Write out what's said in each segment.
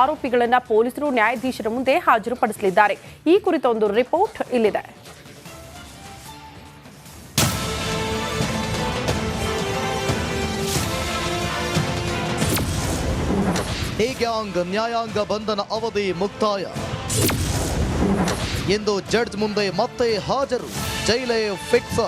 ಆರೋಪಿಗಳನ್ನು ಪೊಲೀಸರು ನ್ಯಾಯಾಧೀಶರ ಮುಂದೆ ಹಾಜರುಪಡಿಸಲಿದ್ದಾರೆ. ಈ ಕುರಿತ ಒಂದು ರಿಪೋರ್ಟ್ ಇಲ್ಲಿದೆ. ಡಿ ಗ್ಯಾಂಗ್ ನ್ಯಾಯಾಂಗ ಬಂಧನ ಅವಧಿ ಮುಕ್ತಾಯ. ಎಂದು ಜಡ್ಜ್ ಮುಂದೆ ಮತ್ತೆ ಹಾಜರು. ಜೈಲೇ ಫಿಕ್ಸ್.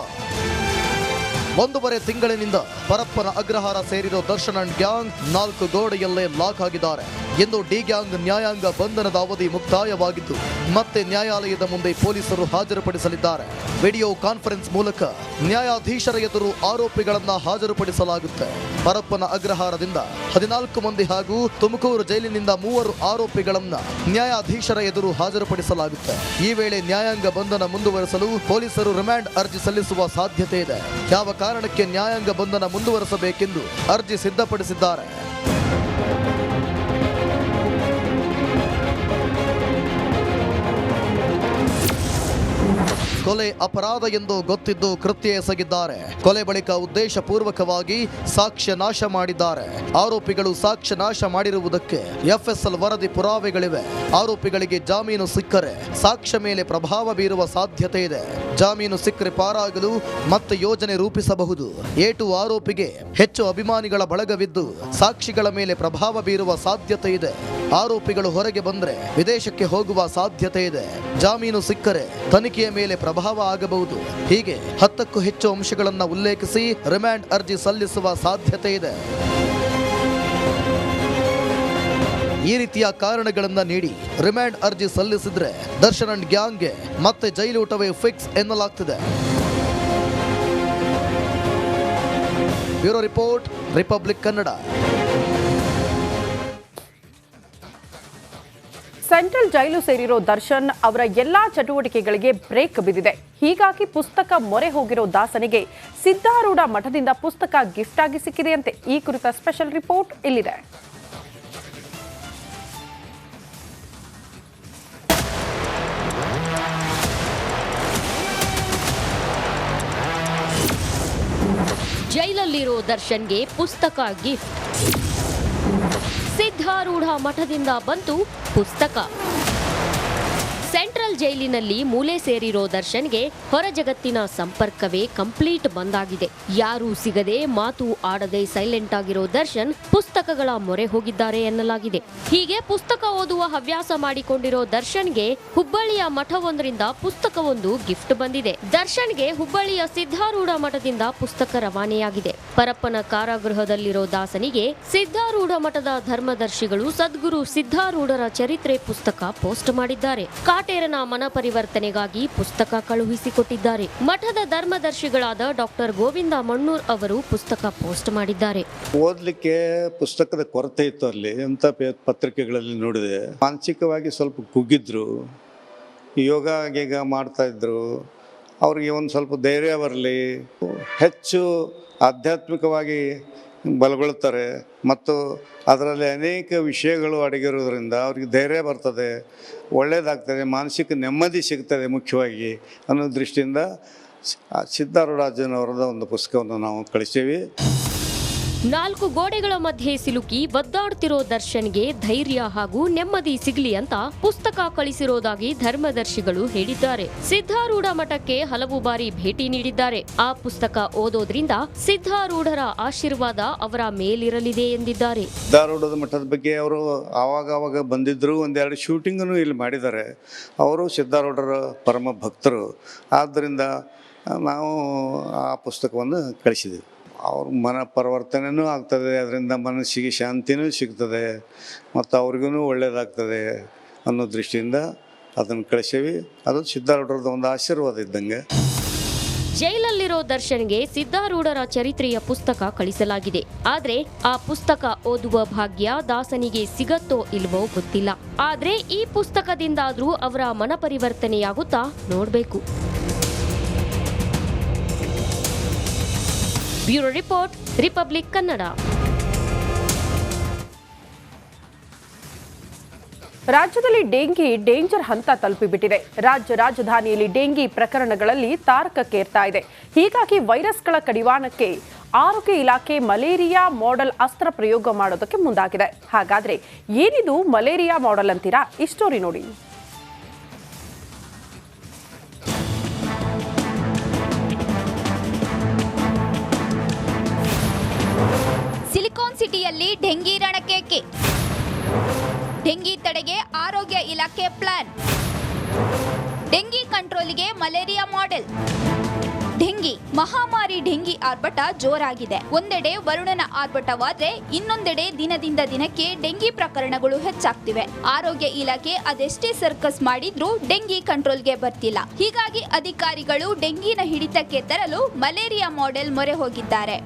1.5 ತಿಂಗಳಿನಿಂದ ಪರಪ್ಪನ ಅಗ್ರಹಾರ ಸೇರಿರೋ ದರ್ಶನ್ ಅಂಡ್ ಗ್ಯಾಂಗ್ 4 ಗೋಡೆಯಲ್ಲೇ ಲಾಕ್ ಆಗಿದ್ದಾರೆ. ಎಂದು ಡಿ ಗ್ಯಾಂಗ್ ನ್ಯಾಯಾಂಗ ಬಂಧನದ ಅವಧಿ ಮುಕ್ತಾಯವಾಗಿದ್ದು ಮತ್ತೆ ನ್ಯಾಯಾಲಯದ ಮುಂದೆ ಪೊಲೀಸರು ಹಾಜರುಪಡಿಸಲಿದ್ದಾರೆ. ವಿಡಿಯೋ ಕಾನ್ಫರೆನ್ಸ್ ಮೂಲಕ ನ್ಯಾಯಾಧೀಶರ ಎದುರು ಆರೋಪಿಗಳನ್ನ ಹಾಜರುಪಡಿಸಲಾಗುತ್ತೆ. ಪರಪ್ಪನ ಅಗ್ರಹಾರದಿಂದ 14 ಮಂದಿ ಹಾಗೂ ತುಮಕೂರು ಜೈಲಿನಿಂದ 3 ಆರೋಪಿಗಳನ್ನ ನ್ಯಾಯಾಧೀಶರ ಎದುರು ಹಾಜರುಪಡಿಸಲಾಗುತ್ತೆ. ಈ ವೇಳೆ ನ್ಯಾಯಾಂಗ ಬಂಧನ ಮುಂದುವರೆಸಲು ಪೊಲೀಸರು ರಿಮಾಂಡ್ ಅರ್ಜಿ ಸಲ್ಲಿಸುವ ಸಾಧ್ಯತೆ ಇದೆ. ಯಾವ ಕಾರಣಕ್ಕೆ ನ್ಯಾಯಾಂಗ ಬಂಧನ ಮುಂದುವರೆಸಬೇಕೆಂದು ಅರ್ಜಿ ಸಿದ್ಧಪಡಿಸಿದ್ದಾರೆ. ಕೊಲೆ ಅಪರಾಧ ಎಂದು ಗೊತ್ತಿದ್ದು ಕೃತ್ಯ ಎಸಗಿದ್ದಾರೆ. ಕೊಲೆ ಬಳಿಕ ಉದ್ದೇಶಪೂರ್ವಕವಾಗಿ ಸಾಕ್ಷ್ಯ ನಾಶ ಮಾಡಿದ್ದಾರೆ. ಆರೋಪಿಗಳು ಸಾಕ್ಷ್ಯ ನಾಶ ಮಾಡಿರುವುದಕ್ಕೆ ಎಫ್ಎಸ್ಎಲ್ ವರದಿ ಪುರಾವೆಗಳಿವೆ. ಆರೋಪಿಗಳಿಗೆ ಜಾಮೀನು ಸಿಕ್ಕರೆ ಸಾಕ್ಷ್ಯ ಮೇಲೆ ಪ್ರಭಾವ ಬೀರುವ ಸಾಧ್ಯತೆ ಇದೆ. ಜಾಮೀನು ಸಿಕ್ಕರೆ ಪಾರಾಗಲು ಮತ್ತೆ ಯೋಜನೆ ರೂಪಿಸಬಹುದು. ಏಟು ಆರೋಪಿಗೆ ಹೆಚ್ಚು ಅಭಿಮಾನಿಗಳ ಬಳಗವಿದ್ದು ಸಾಕ್ಷಿಗಳ ಮೇಲೆ ಪ್ರಭಾವ ಬೀರುವ ಸಾಧ್ಯತೆ ಇದೆ. ಆರೋಪಿಗಳು ಹೊರಗೆ ಬಂದ್ರೆ ವಿದೇಶಕ್ಕೆ ಹೋಗುವ ಸಾಧ್ಯತೆ ಇದೆ. ಜಾಮೀನು ಸಿಕ್ಕರೆ ತನಿಖೆಯ ಮೇಲೆ ಪ್ರಭಾವ ಆಗಬಹುದು. ಹೀಗೆ 10ಕ್ಕೂ ಹೆಚ್ಚು ಅಂಶಗಳನ್ನು ಉಲ್ಲೇಖಿಸಿ ರಿಮಾಂಡ್ ಅರ್ಜಿ ಸಲ್ಲಿಸುವ ಸಾಧ್ಯತೆ ಇದೆ. ಈ ರೀತಿಯ ಕಾರಣಗಳನ್ನು ನೀಡಿ ರಿಮಾಂಡ್ ಅರ್ಜಿ ಸಲ್ಲಿಸಿದ್ರೆ ದರ್ಶನ್ ಅಂಡ್ ಗ್ಯಾಂಗ್ಗೆ ಮತ್ತೆ ಜೈಲೂಟವೇ ಫಿಕ್ಸ್ ಎನ್ನಲಾಗ್ತಿದೆ. Bureau report, Republic Kannada. Central jail ಸೇರಿರೋ ದರ್ಶನ್ ಅವರ ಎಲ್ಲಾ ಚಟುವಟಿಕೆಗಳಿಗೆ ಬ್ರೇಕ್ ಬಿದ್ದಿದೆ. ಹೀಗಾಗಿ ಪುಸ್ತಕ ಮೊರೆ ಹೋಗಿರೋ ದಾಸನಿಗೆ ಸಿದ್ಧಾರೂಢ ಮಠದಿಂದ ಪುಸ್ತಕ ಗಿಫ್ಟ್ ಆಗಿ ಸಿಕ್ಕಿದೆಯಂತೆ. ಈ ಕುರಿತ ಸ್ಪೆಷಲ್ ರಿಪೋರ್ಟ್ ಇಲ್ಲಿದೆ. ಜೈಲಲ್ಲಿರೋ ದರ್ಶನ್ಗೆ ಪುಸ್ತಕ ಗಿಫ್ಟ್. ಸಿದ್ಧಾರೂಢ ಮಠದಿಂದ ಬಂತು ಪುಸ್ತಕ. ಸೆಂಟ್ರಲ್ ಜೈಲಿನಲ್ಲಿ ಮೂಲೆ ಸೇರಿರೋ ದರ್ಶನ್ಗೆ ಹೊರ ಜಗತ್ತಿನ ಸಂಪರ್ಕವೇ ಕಂಪ್ಲೀಟ್ ಬಂದಾಗಿದೆ. ಯಾರೂ ಸಿಗದೆ ಮಾತು ಆಡದೆ ಸೈಲೆಂಟ್ ಆಗಿರೋ ದರ್ಶನ್ ಪುಸ್ತಕಗಳ ಮೊರೆ ಹೋಗಿದ್ದಾರೆ ಎನ್ನಲಾಗಿದೆ. ಹೀಗೆ ಪುಸ್ತಕ ಓದುವ ಹವ್ಯಾಸ ಮಾಡಿಕೊಂಡಿರೋ ದರ್ಶನ್ಗೆ ಹುಬ್ಬಳ್ಳಿಯ ಮಠವೊಂದರಿಂದ ಪುಸ್ತಕವೊಂದು ಗಿಫ್ಟ್ ಬಂದಿದೆ. ದರ್ಶನ್ಗೆ ಹುಬ್ಬಳ್ಳಿಯ ಸಿದ್ಧಾರೂಢ ಮಠದಿಂದ ಪುಸ್ತಕ ರವಾನೆಯಾಗಿದೆ. ಪರಪ್ಪನ ಕಾರಾಗೃಹದಲ್ಲಿರೋ ದಾಸನಿಗೆ ಸಿದ್ಧಾರೂಢ ಮಠದ ಧರ್ಮದರ್ಶಿಗಳು ಸದ್ಗುರು ಸಿದ್ಧಾರೂಢರ ಚರಿತ್ರೆ ಪುಸ್ತಕ ಪೋಸ್ಟ್ ಮಾಡಿದ್ದಾರೆ. ಕಾಟೇರನ ಮನ ಪರಿವರ್ತನೆಗಾಗಿ ಪುಸ್ತಕ ಕಳುಹಿಸಿಕೊಟ್ಟಿದ್ದಾರೆ. ಮಠದ ಧರ್ಮದರ್ಶಿಗಳಾದ ಡಾಕ್ಟರ್ ಗೋವಿಂದ ಮಣ್ಣೂರ್ ಅವರು ಪುಸ್ತಕ ಪೋಸ್ಟ್ ಮಾಡಿದ್ದಾರೆ. ಓದಲಿಕ್ಕೆ ಪುಸ್ತಕದ ಕೊರತೆ ಇತ್ತು ಅಲ್ಲಿ ಅಂತ ಪತ್ರಿಕೆಗಳಲ್ಲಿ ನೋಡಿದೆ. ಮಾನಸಿಕವಾಗಿ ಸ್ವಲ್ಪ ಕುಗ್ಗಿದ್ರು, ಯೋಗ ಗೀಗ ಮಾಡ್ತಾ ಇದ್ರು. ಅವ್ರಿಗೆ ಒಂದು ಸ್ವಲ್ಪ ಧೈರ್ಯ ಬರಲಿ, ಹೆಚ್ಚು ಆಧ್ಯಾತ್ಮಿಕವಾಗಿ ಬಲಗೊಳ್ಳುತ್ತಾರೆ ಮತ್ತು ಅದರಲ್ಲಿ ಅನೇಕ ವಿಷಯಗಳು ಅಡಗಿರೋದ್ರಿಂದ ಅವ್ರಿಗೆ ಧೈರ್ಯ ಬರ್ತದೆ, ಒಳ್ಳೆಯದಾಗ್ತದೆ, ಮಾನಸಿಕ ನೆಮ್ಮದಿ ಸಿಗ್ತದೆ ಮುಖ್ಯವಾಗಿ ಅನ್ನೋ ದೃಷ್ಟಿಯಿಂದ ಸಿದ್ಧಾರೂಢಾಜನವರದ ಒಂದು ಪುಸ್ತಕವನ್ನು ನಾವು ಕಳಿಸೀವಿ. 4 ಗೋಡೆಗಳ ಮಧ್ಯೆ ಸಿಲುಕಿ ಒದ್ದಾಡ್ತಿರೋ ದರ್ಶನ್ಗೆ ಧೈರ್ಯ ಹಾಗೂ ನೆಮ್ಮದಿ ಸಿಗಲಿ ಅಂತ ಪುಸ್ತಕ ಕಳಿಸಿರೋದಾಗಿ ಧರ್ಮದರ್ಶಿಗಳು ಹೇಳಿದ್ದಾರೆ. ಸಿದ್ಧಾರೂಢ ಮಠಕ್ಕೆ ಹಲವು ಬಾರಿ ಭೇಟಿ ನೀಡಿದ್ದಾರೆ. ಆ ಪುಸ್ತಕ ಓದೋದ್ರಿಂದ ಸಿದ್ಧಾರೂಢರ ಆಶೀರ್ವಾದ ಅವರ ಮೇಲಿರಲಿದೆ ಎಂದಿದ್ದಾರೆ. ಸಿದ್ಧಾರೂಢದ ಮಠದ ಬಗ್ಗೆ ಅವರು ಆವಾಗ ಬಂದಿದ್ರು, ಒಂದೆರಡು ಶೂಟಿಂಗನ್ನು ಇಲ್ಲಿ ಮಾಡಿದ್ದಾರೆ. ಅವರು ಸಿದ್ಧಾರೂಢರ ಪರಮ ಭಕ್ತರು. ಆದ್ದರಿಂದ ನಾವು ಆ ಪುಸ್ತಕವನ್ನು ಕಳಿಸಿದ್ದೀವಿ. ಅವ್ರ ಮನ ಪರಿವರ್ತನೆಯೂ ಆಗ್ತದೆ, ಅದರಿಂದ ಮನಸ್ಸಿಗೆ ಶಾಂತಿನೂ ಸಿಗ್ತದೆ ಮತ್ತು ಅವ್ರಿಗೂ ಒಳ್ಳೆಯದಾಗ್ತದೆ ಅನ್ನೋ ದೃಷ್ಟಿಯಿಂದ ಅದನ್ನು ಕಳಿಸೀವಿ. ಅದು ಸಿದ್ಧಾರೂಢರದ ಒಂದು ಆಶೀರ್ವಾದ ಇದ್ದಂಗೆ. ಜೈಲಲ್ಲಿರೋ ದರ್ಶನ್ಗೆ ಸಿದ್ಧಾರೂಢರ ಚರಿತ್ರೆಯ ಪುಸ್ತಕ ಕಳಿಸಲಾಗಿದೆ. ಆದ್ರೆ ಆ ಪುಸ್ತಕ ಓದುವ ಭಾಗ್ಯ ದಾಸನಿಗೆ ಸಿಗತ್ತೋ ಇಲ್ವೋ ಗೊತ್ತಿಲ್ಲ. ಆದ್ರೆ ಈ ಪುಸ್ತಕದಿಂದಾದ್ರೂ ಅವರ ಮನ ಪರಿವರ್ತನೆಯಾಗುತ್ತಾ ನೋಡ್ಬೇಕು. Bureau report, Republic Kannada. ರಾಜ್ಯದಲ್ಲಿ ಡೆಂಗಿ ಡೇಂಜರ್ ಹಂತ ತಲುಪಿಬಿಟ್ಟಿದೆ. ರಾಜ್ಯ ರಾಜಧಾನಿಯಲ್ಲಿ ಡೆಂಗಿ ಪ್ರಕರಣಗಳಲ್ಲಿ ತಾರಕಕ್ಕೇರ್ತಾ ಇದೆ. ಹೀಗಾಗಿ ವೈರಸ್ಗಳ ಕಡಿವಾಣಕ್ಕೆ ಆರೋಗ್ಯ ಇಲಾಖೆ ಮಲೇರಿಯಾ ಮಾಡೆಲ್ ಅಸ್ತ್ರ ಪ್ರಯೋಗ ಮಾಡೋದಕ್ಕೆ ಮುಂದಾಗಿದೆ. ಹಾಗಾದ್ರೆ ಏನಿದು ಮಲೇರಿಯಾ ಮಾಡೆಲ್ ಅಂತೀರಾ? ಈ ಸ್ಟೋರಿ ನೋಡಿ. ಸಿಲಿಕಾನ್ ಸಿಟಿಯಲ್ಲಿ ಡೆಂಗಿ ರಣಕೇಕೆ. ಡೆಂಗಿ ತಡೆಗೆ ಆರೋಗ್ಯ ಇಲಾಖೆ ಪ್ಲಾನ್. ಡೆಂಗಿ ಕಂಟ್ರೋಲ್ಗೆ ಮಲೇರಿಯಾ ಮಾಡೆಲ್. ಡೆಂಗಿ ಮಹಾಮಾರಿ ಡೆಂಗಿ ಆರ್ಭಟ ಜೋರಾಗಿದೆ. ಒಂದೆಡೆ ವರುಣನ ಆರ್ಭಟವಾದ್ರೆ ಇನ್ನೊಂದೆಡೆ ದಿನದಿಂದ ದಿನಕ್ಕೆ ಡೆಂಗಿ ಪ್ರಕರಣಗಳು ಹೆಚ್ಚಾಗ್ತಿವೆ. ಆರೋಗ್ಯ ಇಲಾಖೆ ಅದೆಷ್ಟೇ ಸರ್ಕಸ್ ಮಾಡಿದ್ರೂ ಡೆಂಗಿ ಕಂಟ್ರೋಲ್ಗೆ ಬರ್ತಿಲ್ಲ. ಹೀಗಾಗಿ ಅಧಿಕಾರಿಗಳು ಡೆಂಗಿನ ಹಿಡಿತಕ್ಕೆ ತರಲು ಮಲೇರಿಯಾ ಮಾಡೆಲ್ ಮೊರೆ ಹೋಗಿದ್ದಾರೆ.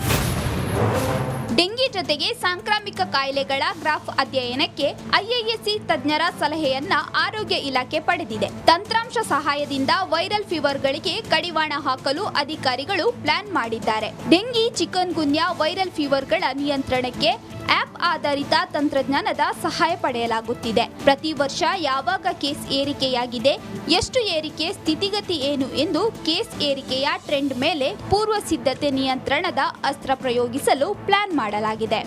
ಡೆಂಗಿ ಜೊತೆಗೆ ಸಾಂಕ್ರಾಮಿಕ ಕಾಯಿಲೆಗಳ ಗ್ರಾಫ್ ಅಧ್ಯಯನಕ್ಕೆ ಐಐಎಸ್ಸಿ ತಜ್ಞರ ಸಲಹೆಯನ್ನ ಆರೋಗ್ಯ ಇಲಾಖೆ ಪಡೆದಿದೆ. ತಂತ್ರಾಂಶ ಸಹಾಯದಿಂದ ವೈರಲ್ ಫೀವರ್ಗಳಿಗೆ ಕಡಿವಾಣ ಹಾಕಲು ಅಧಿಕಾರಿಗಳು ಪ್ಲಾನ್ ಮಾಡಿದ್ದಾರೆ. ಡೆಂಗಿ, ಚಿಕನ್ ಗುನ್ಯಾ ವೈರಲ್ ಫೀವರ್ಗಳ ನಿಯಂತ್ರಣಕ್ಕೆ ಆಪ್ ಆಧಾರಿತ ತಂತ್ರಜ್ಞಾನದ ಸಹಾಯ ಪಡೆಯಲಾಗುತ್ತಿದೆ. ಪ್ರತಿ ವರ್ಷ ಯಾವಾಗ ಕೇಸ್ ಏರಿಕೆಯಾಗಿದೆ, ಎಷ್ಟು ಏರಿಕೆ, ಸ್ಥಿತಿಗತಿ ಏನು ಎಂದು ಕೇಸ್ ಏರಿಕೆಯ ಟ್ರೆಂಡ್ ಮೇಲೆ ಪೂರ್ವ ಸಿದ್ಧತೆ ನಿಯಂತ್ರಣದ ಅಸ್ತ್ರ ಪ್ರಯೋಗಿಸಲು ಪ್ಲಾನ್ ಮಾಡಲಾಗಿದೆ.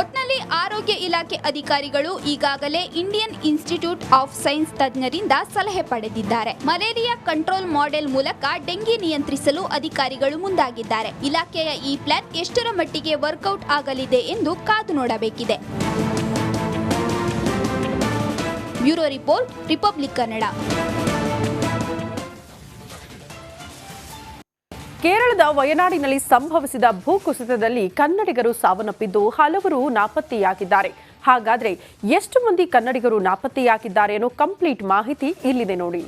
ಒಟ್ನಲ್ಲಿ ಆರೋಗ್ಯ ಇಲಾಖೆ ಅಧಿಕಾರಿಗಳು ಈಗಾಗಲೇ ಇಂಡಿಯನ್ ಇನ್ಸ್ಟಿಟ್ಯೂಟ್ ಆಫ್ ಸೈನ್ಸ್ ತಜ್ಞರಿಂದ ಸಲಹೆ ಪಡೆದಿದ್ದಾರೆ. ಮಲೇರಿಯಾ ಕಂಟ್ರೋಲ್ ಮಾಡೆಲ್ ಮೂಲಕ ಡೆಂಗಿ ನಿಯಂತ್ರಿಸಲು ಅಧಿಕಾರಿಗಳು ಮುಂದಾಗಿದ್ದಾರೆ. ಇಲಾಖೆಯ ಈ ಪ್ಲಾನ್ ಎಷ್ಟರ ಮಟ್ಟಿಗೆ ವರ್ಕೌಟ್ ಆಗಲಿದೆ ಎಂದು ಕಾದು ನೋಡಬೇಕಿದೆ. Bureau report, Republic Kannada. ಕೇರಳದ ವಯನಾಡಿನಲ್ಲಿ ಸಂಭವಿಸಿದ ಭೂಕುಸಿತದಲ್ಲಿ ಕನ್ನಡಿಗರು ಸಾವನ್ನಪ್ಪಿದ್ದು ಹಲವರು ನಾಪತ್ತೆಯಾಗಿದ್ದಾರೆ. ಹಾಗಾದ್ರೆ ಎಷ್ಟು ಮಂದಿ ಕನ್ನಡಿಗರು ನಾಪತ್ತೆಯಾಗಿದ್ದಾರೆ ಅನ್ನೋ ಕಂಪ್ಲೀಟ್ ಮಾಹಿತಿ ಇಲ್ಲಿದೆ ನೋಡಿ.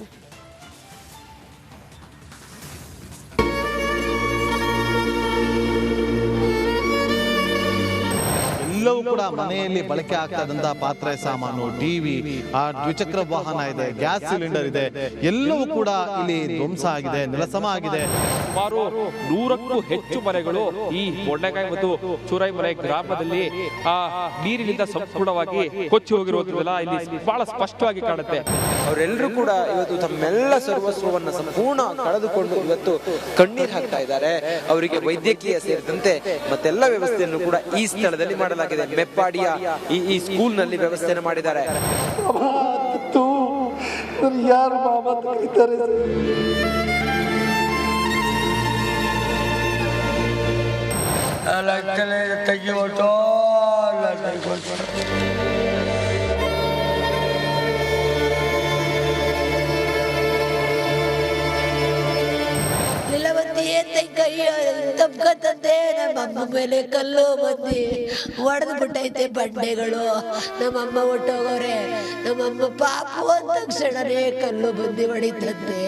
ಎಲ್ಲವೂ ಕೂಡ ಮನೆಯಲ್ಲಿ ಬಳಕೆ ಆಗ್ತಾ ಇದ್ದಂತಹ ಪಾತ್ರೆ ಸಾಮಾನು, ಟಿವಿ, ದ್ವಿಚಕ್ರ ವಾಹನ ಇದೆ, ಗ್ಯಾಸ್ ಸಿಲಿಂಡರ್ ಇದೆ, ಎಲ್ಲವೂ ಕೂಡ ಇಲ್ಲಿ ಧ್ವಂಸ ಆಗಿದೆ, ನೆಲಸಮ ಆಗಿದೆ. ಸುಮಾರು 100ಕ್ಕೂ ಹೆಚ್ಚು ಮನೆಗಳು ಈ ಮೊಂಡೆಕಾಯಿ ಮತ್ತು ಚೂರಾಯಿಮಲೆ ಗ್ರಾಮದಲ್ಲಿ ನೀರಿನಿಂದ ಸಂಪೂರ್ಣವಾಗಿ ಕೊಚ್ಚಿ ಹೋಗಿರುವುದೆಲ್ಲ ಇಲ್ಲಿ ಬಹಳ ಸ್ಪಷ್ಟವಾಗಿ ಕಾಣುತ್ತೆ. ಅವರೆಲ್ಲರೂ ಕೂಡ ಇವತ್ತು ತಮ್ಮೆಲ್ಲ ಸರ್ವಸ್ವವನ್ನು ಸಂಪೂರ್ಣ ಕಳೆದುಕೊಂಡು ಇವತ್ತು ಕಣ್ಣೀರು ಹಾಕ್ತಾ ಇದ್ದಾರೆ. ಅವರಿಗೆ ವೈದ್ಯಕೀಯ ಸೇರಿದಂತೆ ಮತ್ತೆಲ್ಲ ವ್ಯವಸ್ಥೆಯನ್ನು ಕೂಡ ಈ ಸ್ಥಳದಲ್ಲಿ ಮಾಡಲಾಗಿದೆ. ಮೆಪ್ಪಾಡಿಯ ಈ ಸ್ಕೂಲ್ ನಲ್ಲಿ ವ್ಯವಸ್ಥೆಯನ್ನು ಮಾಡಿದ್ದಾರೆ. ತಪ್ಕತಂತೆ ನಮ್ಮಮ್ಮ ಮೇಲೆ ಕಲ್ಲು ಬಂದಿ ಒಡೆದು ಬಿಟ್ಟೈತೆ ಬಂಡೆಗಳು. ನಮ್ಮಮ್ಮ ಹೊಟ್ಟೋಗವ್ರೆ. ನಮ್ಮಮ್ಮ ಪಾಪು ಅಂದ ತಕ್ಷಣನೇ ಕಲ್ಲು ಬಂದಿ ಹೊಡಿತಂತೆ.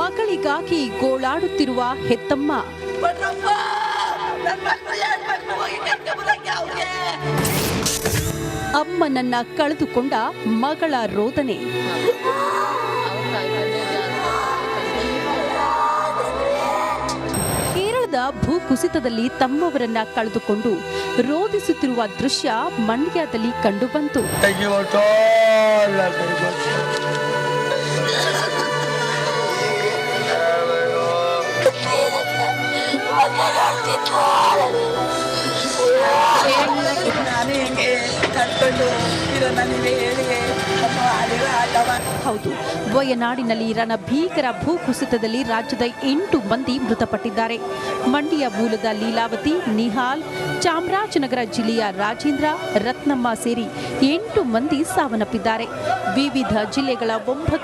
ಮಗಳಿಗಾಗಿ ಗೋಳಾಡುತ್ತಿರುವ ಹೆತ್ತಮ್ಮ. ಅಮ್ಮನನ್ನ ಕಳೆದುಕೊಂಡ ಮಗಳ ರೋದನೆ. ಕೇರಳದ ಭೂಕುಸಿತದಲ್ಲಿ ತಮ್ಮವರನ್ನ ಕಳೆದುಕೊಂಡು ರೋದಿಸುತ್ತಿರುವ ದೃಶ್ಯ ಮಂಡ್ಯದಲ್ಲಿ ಕಂಡುಬಂತು. ಹೌದು, ವಯನಾಡಿನಲ್ಲಿ ರಣಭೀಕರ ಭೂಕುಸಿತದಲ್ಲಿ ರಾಜ್ಯದ 8 ಮಂದಿ ಮೃತಪಟ್ಟಿದ್ದಾರೆ. ಮಂಡ್ಯ ಮೂಲದ ಲೀಲಾವತಿ, ನಿಹಾಲ್, ಚಾಮರಾಜನಗರ ಜಿಲ್ಲೆಯ ರಾಜೇಂದ್ರ, ರತ್ನಮ್ಮ ಸೇರಿ 8 ಮಂದಿ ಸಾವನ್ನಪ್ಪಿದ್ದಾರೆ. ವಿವಿಧ ಜಿಲ್ಲೆಗಳ 9